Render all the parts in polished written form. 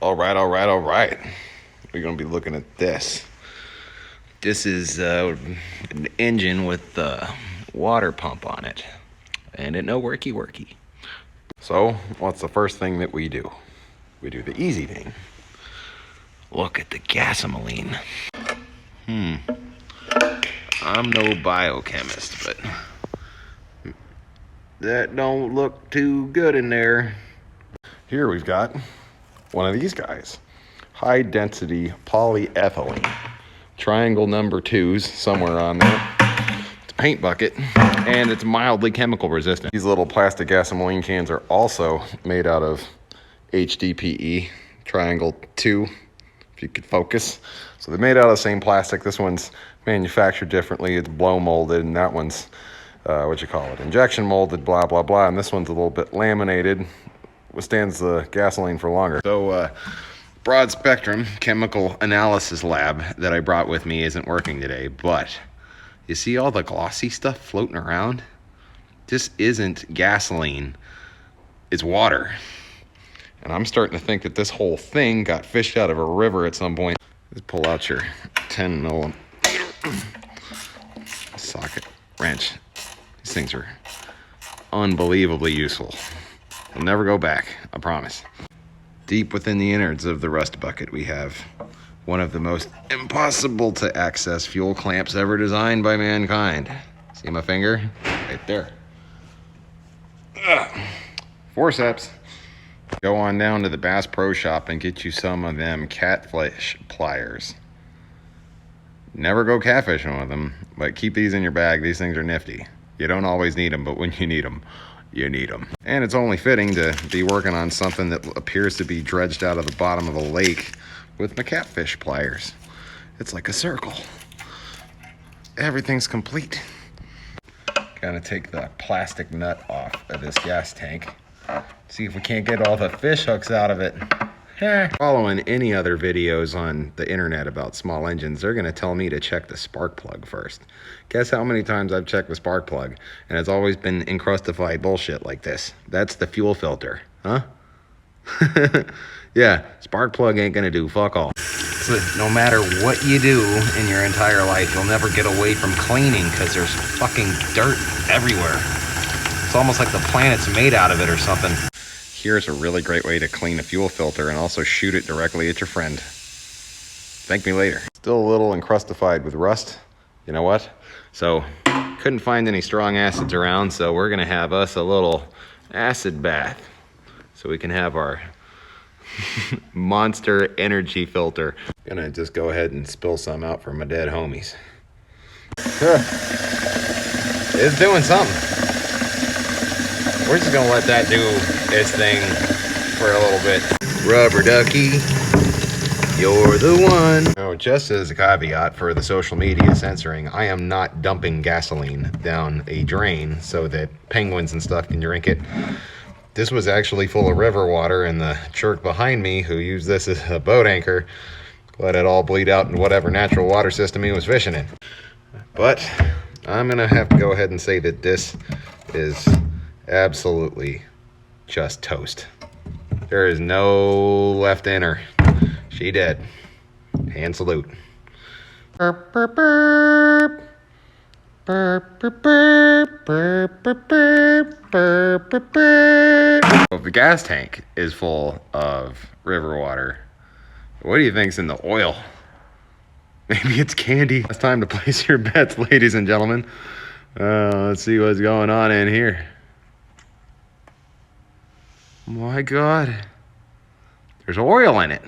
All right. We're gonna be looking at this. This is an engine with a water pump on it, and it no worky. So, what's the first thing that we do? We do the easy thing. Look at the gasoline. I'm no biochemist, but that don't look too good in there. Here we've got one of these guys. High density polyethylene. Triangle number 2s somewhere on there. It's a paint bucket, and it's mildly chemical resistant. These little plastic gasoline cans are also made out of HDPE, triangle 2, if you could focus. So they're made out of the same plastic. This one's manufactured differently. It's blow molded, and that one's, injection molded, blah, blah, blah. And this one's a little bit laminated, withstands the gasoline for longer. So, broad spectrum chemical analysis lab that I brought with me isn't working today, but you see all the glossy stuff floating around? This isn't gasoline, it's water. And I'm starting to think that this whole thing got fished out of a river at some point. Just pull out your 10 millimeter socket wrench. These things are unbelievably useful. They'll never go back, I promise. Deep within the innards of the rust bucket, we have one of the most impossible to access fuel clamps ever designed by mankind. See my finger? Right there. Forceps. Go on down to the Bass Pro Shop and get you some of them catfish pliers. Never go catfishing with them, but keep these in your bag. These things are nifty. You don't always need them, but when you need them, you need them. And it's only fitting to be working on something that appears to be dredged out of the bottom of a lake with my catfish pliers. It's like a circle. Everything's complete. Gotta take the plastic nut off of this gas tank. See if we can't get all the fish hooks out of it. Following any other videos on the internet about small engines, they're gonna tell me to check the spark plug first. Guess how many times I've checked the spark plug, and it's always been encrustified bullshit like this. That's the fuel filter, huh? Yeah, spark plug ain't gonna do fuck all. So no matter what you do in your entire life, you'll never get away from cleaning because there's fucking dirt everywhere. It's almost like the planet's made out of it or something. Here's a really great way to clean a fuel filter and also shoot it directly at your friend. Thank me later. Still a little encrustified with rust. You know what? So, couldn't find any strong acids around, so we're gonna have us a little acid bath so we can have our monster energy filter. Gonna just go ahead and spill some out for my dead homies. It's doing something. We're just gonna let that do its thing for a little bit. Rubber ducky, you're the one. Now, just as a caveat for the social media censoring, I am not dumping gasoline down a drain so that penguins and stuff can drink it. This was actually full of river water, and the jerk behind me, who used this as a boat anchor, let it all bleed out in whatever natural water system he was fishing in. But I'm gonna have to go ahead and say that this is absolutely just toast. There is no left in her. She dead. Hand salute. Burp, burp, burp. Burp, burp, burp. Burp, burp, burp. Burp, burp, burp. If the gas tank is full of river water, what do you think's in the oil? Maybe it's candy. It's time to place your bets, ladies and gentlemen. Let's see what's going on in here. My God, there's oil in it.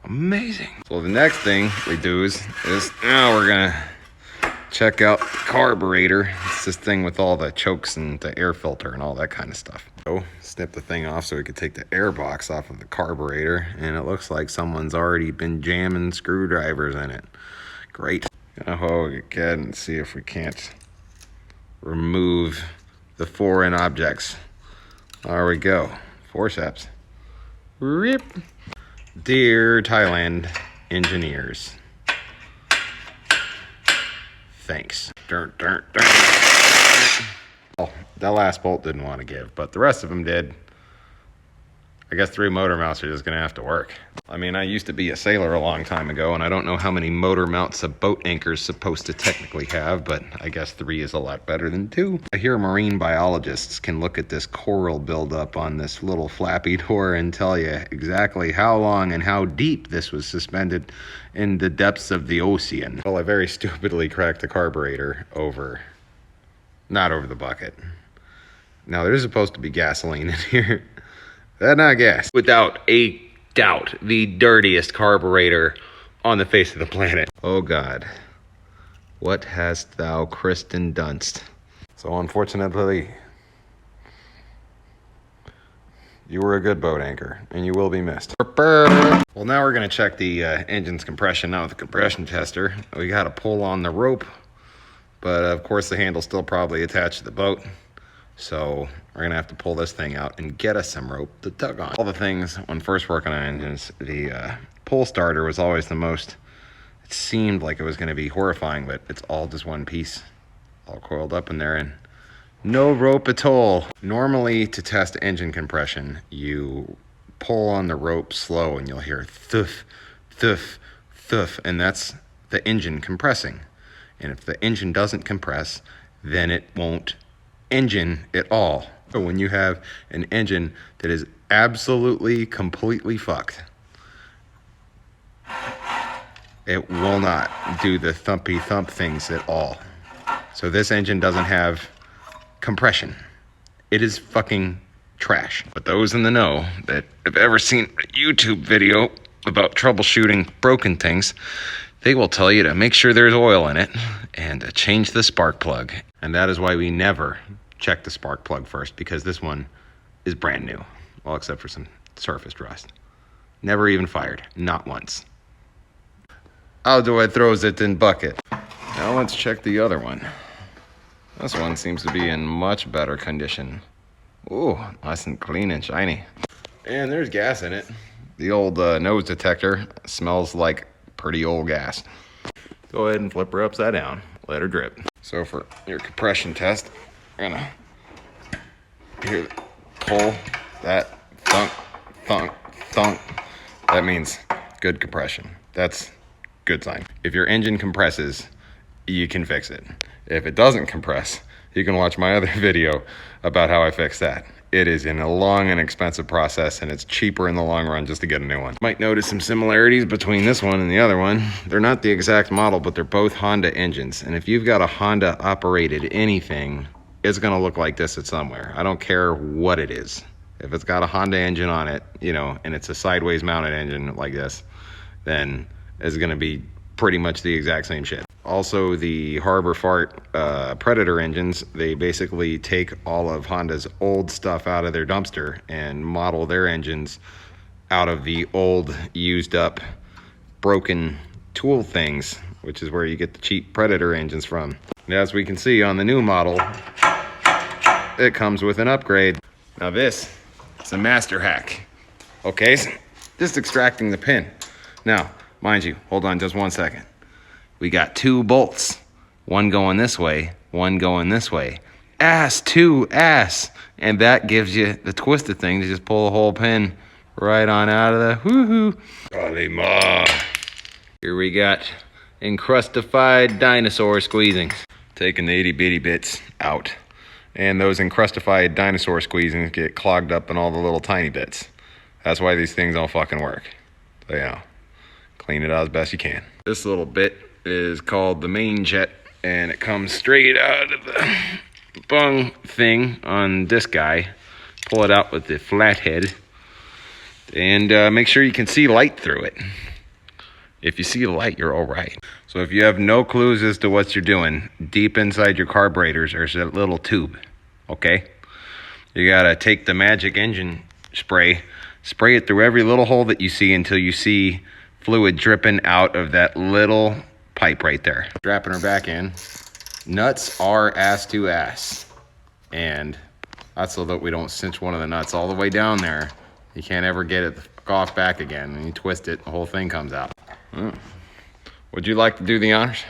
Amazing. So the next thing we do is now we're gonna check out the carburetor. It's this thing with all the chokes and the air filter and all that kind of stuff. So snip the thing off so we could take the air box off of the carburetor, and it looks like someone's already been jamming screwdrivers in it. Great. Gonna hold again and see if we can't remove the foreign objects. There we go. Forceps. Rip. Dear Thailand engineers, thanks. Oh, that last bolt didn't want to give, but the rest of them did. I guess 3 motor mounts are just gonna have to work. I mean, I used to be a sailor a long time ago, and I don't know how many motor mounts a boat anchor is supposed to technically have, but I guess 3 is a lot better than 2. I hear marine biologists can look at this coral buildup on this little flappy door and tell you exactly how long and how deep this was suspended in the depths of the ocean. Well, I very stupidly cracked the carburetor over, not over the bucket. Now, there's supposed to be gasoline in here. That's not gas. Without a doubt, the dirtiest carburetor on the face of the planet. Oh God, what hast thou Kristen dunst? So unfortunately, you were a good boat anchor, and you will be missed. Well, now we're gonna check the engine's compression. Now with the compression tester, we gotta pull on the rope, but of course the handle's still probably attached to the boat. So we're gonna have to pull this thing out and get us some rope to tug on. All the things when first working on engines, the pull starter was always the most, it seemed like it was gonna be horrifying, but it's all just one piece, all coiled up in there and no rope at all. Normally to test engine compression, you pull on the rope slow and you'll hear thuff, thuff, thuff, and that's the engine compressing. And if the engine doesn't compress, then it won't engine at all. So when you have an engine that is absolutely completely fucked, it will not do the thumpy thump things at all. So this engine doesn't have compression. It is fucking trash. But those in the know that have ever seen a YouTube video about troubleshooting broken things, they will tell you to make sure there's oil in it and to change the spark plug. And that is why we never check the spark plug first, because this one is brand new. Well, except for some surface rust. Never even fired, not once. How do I throws it in bucket? Now let's check the other one. This one seems to be in much better condition. Ooh, nice and clean and shiny. And there's gas in it. The old nose detector smells like pretty old gas. Go ahead and flip her upside down. Let her drip. So for your compression test, we're gonna pull that thunk, thunk, thunk. That means good compression. That's good sign. If your engine compresses, you can fix it. If it doesn't compress, you can watch my other video about how I fix that. It is in a long and expensive process, and it's cheaper in the long run just to get a new one. Might notice some similarities between this one and the other one. They're not the exact model, but they're both Honda engines. And if you've got a Honda operated anything, it's gonna look like this at somewhere. I don't care what it is. If it's got a Honda engine on it, you know, and it's a sideways mounted engine like this, then it's gonna be pretty much the exact same shit. Also, the Harbor Fart Predator engines, they basically take all of Honda's old stuff out of their dumpster and model their engines out of the old, used up, broken tool things, which is where you get the cheap Predator engines from. And as we can see on the new model, it comes with an upgrade. Now this is a master hack. Okay, so just extracting the pin. Now, mind you, hold on just 1 second. We got 2 bolts, one going this way, one going this way. Ass to ass. And that gives you the twisted thing to just pull the whole pin right on out of the woohoo. Holy ma. Here we got encrustified dinosaur squeezings. Taking the itty bitty bits out. And those encrustified dinosaur squeezings get clogged up in all the little tiny bits. That's why these things don't fucking work. So yeah, clean it out as best you can. This little bit is called the main jet, and it comes straight out of the bung thing on this guy. Pull it out with the flathead, and make sure you can see light through it. If you see light, you're all right. So if you have no clues as to what you're doing, deep inside your carburetors there's a little tube, okay? You gotta take the magic engine spray it through every little hole that you see until you see fluid dripping out of that little pipe right there. Strapping her back in. Nuts are ass to ass. And that's so that we don't cinch one of the nuts all the way down there. You can't ever get it off back again. And you twist it, the whole thing comes out. Would you like to do the honors?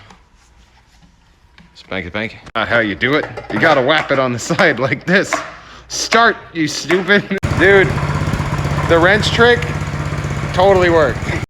Spanky spanky. Not how you do it. You gotta whap it on the side like this. Start, you stupid. Dude, the wrench trick totally worked.